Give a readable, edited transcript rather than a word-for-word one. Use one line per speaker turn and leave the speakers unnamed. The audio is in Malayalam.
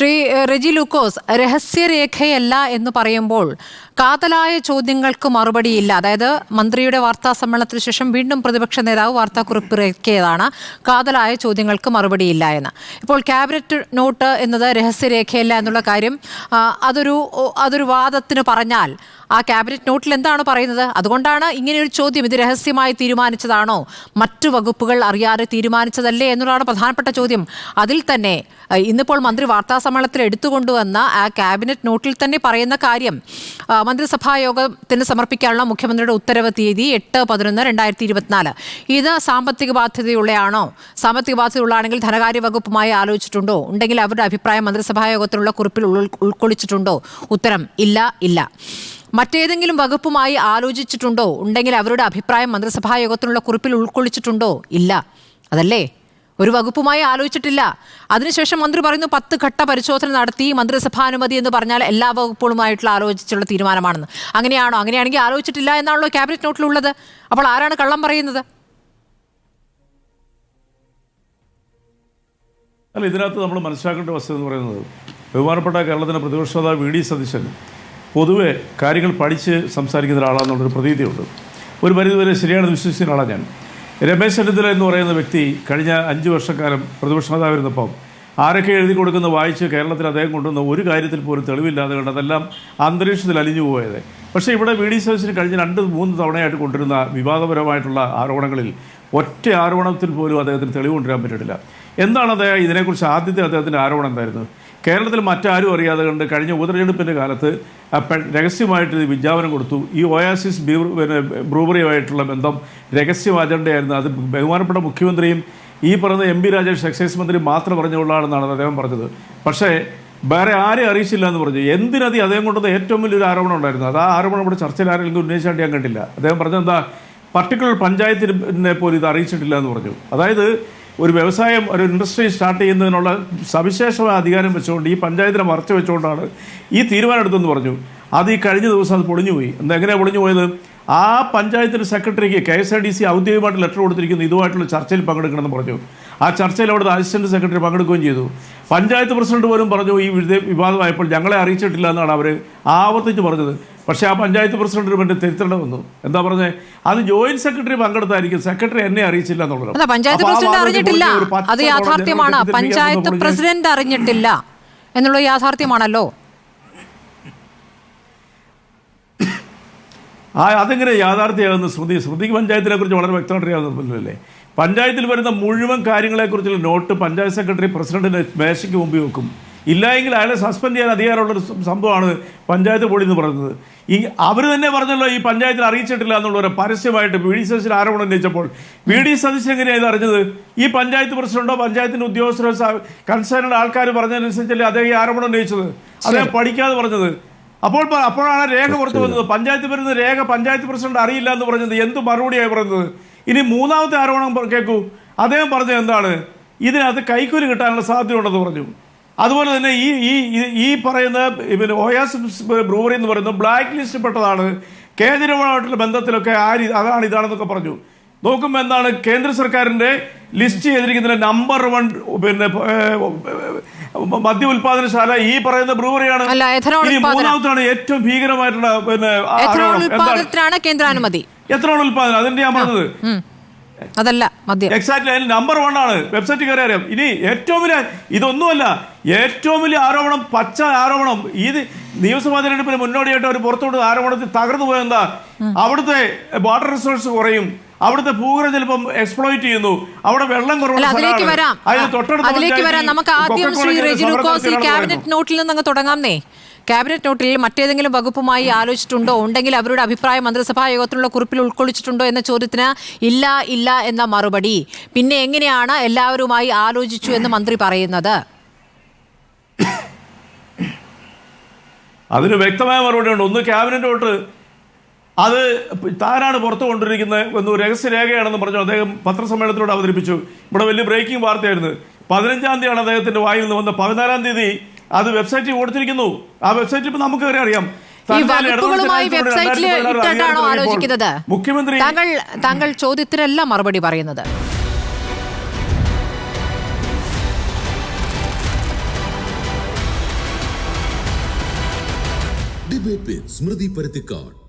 ശ്രീ റെജി ലൂക്കോസ്, രഹസ്യരേഖയല്ല എന്ന് പറയുമ്പോൾ കാതലായ ചോദ്യങ്ങൾക്ക് മറുപടിയില്ല. അതായത് മന്ത്രിയുടെ വാർത്താ സമ്മേളനത്തിന് ശേഷം വീണ്ടും പ്രതിപക്ഷ നേതാവ് വാർത്താക്കുറിപ്പ് ഇറക്കിയതാണ് കാതലായ ചോദ്യങ്ങൾക്ക് മറുപടിയില്ല എന്ന്. ഇപ്പോൾ ക്യാബിനറ്റ് നോട്ട് എന്നത് രഹസ്യരേഖയല്ല എന്നുള്ള കാര്യം അതൊരു വാദത്തിന് പറഞ്ഞാൽ ആ ക്യാബിനറ്റ് നോട്ടിൽ എന്താണ് പറയുന്നത്? അതുകൊണ്ടാണ് ഇങ്ങനെയൊരു ചോദ്യം, ഇത് രഹസ്യമായി തീരുമാനിച്ചതാണോ, മറ്റു വകുപ്പുകൾ അറിയാതെ തീരുമാനിച്ചതല്ലേ എന്നുള്ളതാണ് പ്രധാനപ്പെട്ട ചോദ്യം. അതിൽ തന്നെ ഇന്നിപ്പോൾ മന്ത്രി വാർത്താ സമ്മേളനത്തിൽ എടുത്തുകൊണ്ടുവന്ന ആ ക്യാബിനറ്റ് നോട്ടിൽ തന്നെ പറയുന്ന കാര്യം, മന്ത്രിസഭാ യോഗത്തിന് സമർപ്പിക്കാനുള്ള മുഖ്യമന്ത്രിയുടെ ഉത്തരവ് തീയതി 8/11/2024. ഇത് സാമ്പത്തിക ബാധ്യതയുള്ളയാണോ? സാമ്പത്തിക ബാധ്യതയുള്ളതാണെങ്കിൽ ധനകാര്യ വകുപ്പുമായി ആലോചിച്ചിട്ടുണ്ടോ? ഉണ്ടെങ്കിൽ അവരുടെ അഭിപ്രായം മന്ത്രിസഭാ യോഗത്തിലുള്ള കുറിപ്പിൽ ഉൾക്കൊള്ളിച്ചിട്ടുണ്ടോ? ഉത്തരം ഇല്ല. മറ്റേതെങ്കിലും വകുപ്പുമായി ആലോചിച്ചിട്ടുണ്ടോ? ഉണ്ടെങ്കിൽ അവരുടെ അഭിപ്രായം മന്ത്രിസഭാ യോഗത്തിലുള്ള കുറിപ്പിൽ ഉൾക്കൊള്ളിച്ചിട്ടുണ്ടോ? ഇല്ല. അതല്ലേ, ഒരു വകുപ്പുമായി ആലോചിച്ചിട്ടില്ല. അതിനുശേഷം മന്ത്രി പറയുന്നു 10 ഘട്ട പരിശോധന നടത്തി മന്ത്രിസഭാനുമതി എന്ന് പറഞ്ഞാൽ എല്ലാ വകുപ്പുകളുമായിട്ടുള്ള ആലോചിച്ചുള്ള തീരുമാനമാണെന്ന്. അങ്ങനെയാണോ? അങ്ങനെയാണെങ്കിൽ ആലോചിച്ചിട്ടില്ല എന്നാണല്ലോ ക്യാബിനറ്റ് നോട്ടിലുള്ളത്. അപ്പോൾ ആരാണ് കള്ളം പറയുന്നത്?
അല്ല, ഇതിനകത്ത് നമ്മൾ മനസ്സിലാക്കേണ്ട വസ്തുത എന്ന് പറയുന്നത്, ബഹുമാനപ്പെട്ട കേരളത്തിൻ്റെ പ്രതിപക്ഷ നേതാവ് വി ഡി സതീശൻ പൊതുവെ കാര്യങ്ങൾ പഠിച്ച് സംസാരിക്കുന്ന ഒരാളാണെന്നുള്ളൊരു പ്രതീതിയുണ്ട്. ഒരു പരിധിവരെ ശരിയാണെന്ന് വിശ്വസിക്കുന്ന ആളാണ് ഞാൻ. രമേശ് ചെന്നിത്തല എന്ന് പറയുന്ന വ്യക്തി കഴിഞ്ഞ 5 വർഷക്കാലം പ്രതിപക്ഷ നേതാവിരുന്നപ്പം ആരൊക്കെ എഴുതി കൊടുക്കുന്ന വായിച്ച് കേരളത്തിൽ അദ്ദേഹം കൊണ്ടുവന്ന ഒരു കാര്യത്തിൽ പോലും തെളിവില്ലാതെ കണ്ട് അതെല്ലാം അന്തരീക്ഷത്തിൽ അലിഞ്ഞു പോയത്. പക്ഷേ ഇവിടെ വി ഡി സതീശന് കഴിഞ്ഞ 2-3 തവണയായിട്ട് കൊണ്ടുവരുന്ന വിവാദപരമായിട്ടുള്ള ആരോപണങ്ങളിൽ ഒറ്റ ആരോപണത്തിൽ പോലും അദ്ദേഹത്തിന് തെളിവ് കൊണ്ടുവരാൻ പറ്റിയിട്ടില്ല. എന്താണ് ഇതിനെക്കുറിച്ച് ആദ്യത്തെ അദ്ദേഹത്തിൻ്റെ ആരോപണം എന്തായിരുന്നു? കേരളത്തിൽ മറ്റാരും അറിയാതെ കണ്ട് കഴിഞ്ഞ ഉപതെരഞ്ഞെടുപ്പിൻ്റെ കാലത്ത് രഹസ്യമായിട്ട് വിജ്ഞാപനം കൊടുത്തു. ഈ ഒയാസിസ് ബ്രൂവറിയുമായിട്ടുള്ള ബന്ധം രഹസ്യ അജണ്ടയായിരുന്നു. അത് ബഹുമാനപ്പെട്ട മുഖ്യമന്ത്രിയും ഈ പറയുന്ന എം പി രാജേഷ് എക്സൈസ് മന്ത്രി മാത്രം പറഞ്ഞുകൊള്ളാണെന്നാണ് അദ്ദേഹം പറഞ്ഞത്. പക്ഷേ വേറെ ആരെയും അറിയിച്ചില്ല എന്ന് പറഞ്ഞു. എന്തിനതി അദ്ദേഹം കൊണ്ടുവന്ന ഏറ്റവും വലിയൊരു ആരോപണം ഉണ്ടായിരുന്നു. അത് ആ ആരോപണം ഇവിടെ ചർച്ചയിൽ ആരെങ്കിലും ഉന്നയിച്ചാണ്ട് ഞാൻ കണ്ടില്ല. അദ്ദേഹം പറഞ്ഞത് എന്താ, പർട്ടിക്കുലർ പഞ്ചായത്തിനെ പോലും ഇത് അറിയിച്ചിട്ടില്ല എന്ന് പറഞ്ഞു. അതായത് ഒരു വ്യവസായം, ഒരു ഇൻഡസ്ട്രി സ്റ്റാർട്ട് ചെയ്യുന്നതിനുള്ള സവിശേഷമായ അധികാരം വെച്ചുകൊണ്ട് ഈ പഞ്ചായത്തിനെ മറച്ചു വെച്ചുകൊണ്ടാണ് ഈ തീരുമാനം എടുത്തെന്ന് പറഞ്ഞു. അത് ഈ കഴിഞ്ഞ ദിവസം അത് പൊളിഞ്ഞുപോയി. എങ്ങനെയാണ് പൊളിഞ്ഞു പോയത്? ആ പഞ്ചായത്തിൻ്റെ സെക്രട്ടറിക്ക് KSRTC ഔദ്യോഗികമായിട്ട് ലെറ്റർ കൊടുത്തിരിക്കുന്നു, ഇതുമായിട്ടുള്ള ചർച്ചയിൽ പങ്കെടുക്കണമെന്ന് പറഞ്ഞു. ആ ചർച്ചയിൽ അവിടുത്തെ അസിസ്റ്റന്റ് സെക്രട്ടറി പങ്കെടുക്കുകയും ചെയ്തു. പഞ്ചായത്ത് പ്രസിഡന്റ് പോലും പറഞ്ഞു ഈ വിവാദമായപ്പോൾ ഞങ്ങളെ അറിയിച്ചിട്ടില്ല എന്നാണ് അവർ ആവർത്തിച്ച് പറഞ്ഞത്. പക്ഷേ ആ പഞ്ചായത്ത് പ്രസിഡന്റ് പിന്നെ തിരുത്തേണ്ടി വന്നു. എന്താ പറഞ്ഞത്? അത് ജോയിന്റ് സെക്രട്ടറി പങ്കെടുത്തായിരിക്കും, സെക്രട്ടറി എന്നെ അറിയിച്ചില്ല എന്നുള്ളത്.
പഞ്ചായത്ത് പ്രസിഡന്റ് അറിഞ്ഞിട്ടില്ല, അത് യാഥാർത്ഥ്യമാണ്. പഞ്ചായത്ത് പ്രസിഡന്റ് അറിഞ്ഞിട്ടില്ല എന്നുള്ള യാഥാർത്ഥ്യമാണല്ലോ.
അതെങ്ങനെ യാഥാർത്ഥ്യമാകുന്ന? ശ്രുതിക്ക് പഞ്ചായത്തിനെ കുറിച്ച് വളരെ വ്യക്തമായിട്ട് അറിയാവുന്നതല്ലേ? പഞ്ചായത്തിൽ വരുന്ന മുഴുവൻ കാര്യങ്ങളെക്കുറിച്ചുള്ള നോട്ട് പഞ്ചായത്ത് സെക്രട്ടറി പ്രസിഡന്റിന്റെ മേശയ്ക്ക് മുമ്പിൽ വെക്കും. ഇല്ലായെങ്കിൽ അയാളെ സസ്പെൻഡ് ചെയ്യാൻ അധികാരമുള്ളൊരു സംഭവമാണ് പഞ്ചായത്ത് ബോഡി എന്ന് പറയുന്നത്. അവർ തന്നെ പറഞ്ഞല്ലോ ഈ പഞ്ചായത്തിൽ അറിയിച്ചിട്ടില്ല എന്നുള്ളവരെ പരസ്യമായിട്ട് വി ഡി സതീശൻ ആരോപണം ഉന്നയിച്ചപ്പോൾ വി ഡി സതീശൻ എങ്ങനെയാണ് ഇത് അറിഞ്ഞത്? ഈ പഞ്ചായത്ത് പ്രസിഡന്റോ പഞ്ചായത്തിന്റെ ഉദ്യോഗസ്ഥരോ കൺസേൺഡ് ആൾക്കാർ പറഞ്ഞതനുസരിച്ചല്ലേ അദ്ദേഹം ഈ ആരോപണം ഉന്നയിച്ചത്? അദ്ദേഹം പഠിക്കാതെ പറഞ്ഞത്. അപ്പോഴാണ് രേഖ പുറത്തു വന്നത്. പഞ്ചായത്ത് വരുന്ന രേഖ പഞ്ചായത്ത് പ്രസിഡന്റ് അറിയില്ല എന്ന് പറഞ്ഞത് എന്ത് മറുപടിയായി പറഞ്ഞത്? ഇനി മൂന്നാമത്തെ ആരോപണം കേൾക്കൂ. അദ്ദേഹം പറഞ്ഞത് എന്താണ്? ഇതിനകത്ത് കൈക്കൂലി കിട്ടാനുള്ള സാധ്യതയുണ്ടെന്ന് പറഞ്ഞു. അതുപോലെ തന്നെ ഈ പറയുന്ന ഒയാസിസ് ബ്രൂവറി എന്ന് പറയുന്നത് ബ്ലാക്ക് ലിസ്റ്റിൽ പെട്ടതാണ്. കേന്ദ്രവുമായിട്ടുള്ള ബന്ധത്തിലൊക്കെ അതാണ് ഇതാണെന്നൊക്കെ പറഞ്ഞു. നോക്കുമ്പോൾ എന്താണ് കേന്ദ്ര സർക്കാരിന്റെ ലിസ്റ്റ് ചെയ്തിരിക്കുന്നതിന്റെ നമ്പർ 1 മദ്യ ഉൽപാദനശാല ഈ പറയുന്ന ബ്രൂവറിയാണ്. മൂന്നാമത്താണ് ഏറ്റവും ഭീകരമായിട്ടുള്ള
കേന്ദ്രാനുമതി.
എത്രയാണ് ഉൽപാദനം? അതിന്റെ ഞാൻ പറഞ്ഞത്
അതല്ല മദ്യം.
എക്സാക്ട്ലി അതിൽ നമ്പർ 1 ആണ്. വെബ്സൈറ്റിൽ കയറി അറിയാം. ഇനി ഏറ്റവും വലിയ ഇതൊന്നുമല്ല, ഏറ്റവും വലിയ ആരോപണം, പച്ച ആരോപണം, ഈ നിയമസഭാ തെരഞ്ഞെടുപ്പിന് മുന്നോടിയായിട്ട് അവർ പുറത്തുവിടുന്ന ആരോപണത്തിൽ തകർന്നു പോയെന്താ? അവിടുത്തെ വാട്ടർ റിസോഴ്സ് കുറയും, അവിടുത്തെ ഭൂഗർഭ ചിലപ്പം എക്സ്പ്ലോയിറ്റ് ചെയ്യുന്നു, അവിടെ വെള്ളം കുറവുള്ള
നമുക്ക് ആദ്യം ശ്രീ റെജി ലൂക്കോസ് ഈ ക്യാബിനറ്റ് നോട്ടിൽ നിന്ന് അങ്ങ് തുടങ്ങാംന്നേ. ക്യാബിനറ്റ് നോട്ടിൽ മറ്റേതെങ്കിലും വകുപ്പുമായി ആലോചിച്ചിട്ടുണ്ടോ? ഉണ്ടെങ്കിൽ അവരുടെ അഭിപ്രായം മന്ത്രിസഭാ യോഗത്തിലുള്ള കുറിപ്പിൽ ഉൾക്കൊള്ളിച്ചിട്ടുണ്ടോ എന്ന ചോദ്യത്തിന് ഇല്ല എന്ന മറുപടി. പിന്നെ എങ്ങനെയാണ് എല്ലാവരുമായി ആലോചിച്ചു എന്ന് മന്ത്രി പറയുന്നത്?
അതിന് വ്യക്തമായ മറുപടി ഉണ്ട്. ഒന്ന്, ക്യാബിനറ്റ് നോട്ട് അത് താനാണ് പുറത്തു കൊണ്ടിരിക്കുന്നത് എന്ന് രഹസ്യരേഖയാണെന്ന് പറഞ്ഞു അദ്ദേഹം പത്രസമ്മേളനത്തിലൂടെ അവതരിപ്പിച്ചു. ഇവിടെ വലിയ ബ്രേക്കിംഗ് വാർത്തയായിരുന്നു. 15-ാം തീയതിയാണ് അദ്ദേഹത്തിന്റെ വായിൽ നിന്ന് വന്ന 14-ാം തീയതി അത് വെബ്സൈറ്റിൽ കൊടുത്തിരിക്കുന്നു. ആ വെബ്സൈറ്റിൽ ഇപ്പൊ നമുക്ക് വരെ അറിയാം. മുഖ്യമന്ത്രി
താങ്കൾ ചോദ്യത്തിനല്ല മറുപടി പറയുന്നത്.
ഡിബേറ്റ് വിത്ത് സ്മൃതി പരുത്തിക്കാട്.